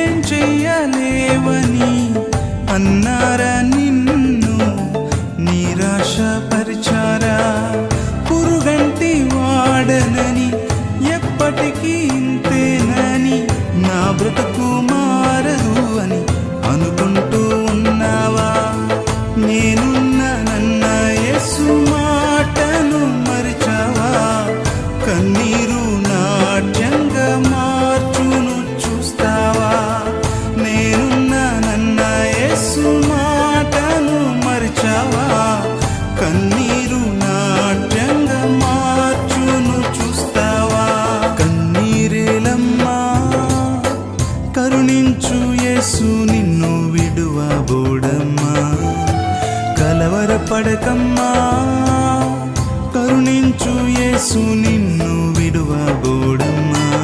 ఏం చెయ్యలేవని అన్నారా నిన్ను నిరాశపరిచారా? పురుగంటి వాడనని ఎప్పటికీ ఇంతేనని నా బ్రతుకు మారదు అని అనుకుంటూ ఉన్నావా? నేనున్నానన్న యేసు మాటను మరిచావా? కన్నీరు నాట్యంగా మార్చును చూస్తావా? నేనున్నానన్న యేసు మాటను మరిచావా? కన్నీరు నాట్యంగా మార్చును చూస్తావా? కన్నీరేలమ్మా, కరుణించు యేసు నిన్ను విడువబోడమ్మా. కలవరపడకమ్మా, కరుణించు యేసు నిన్ను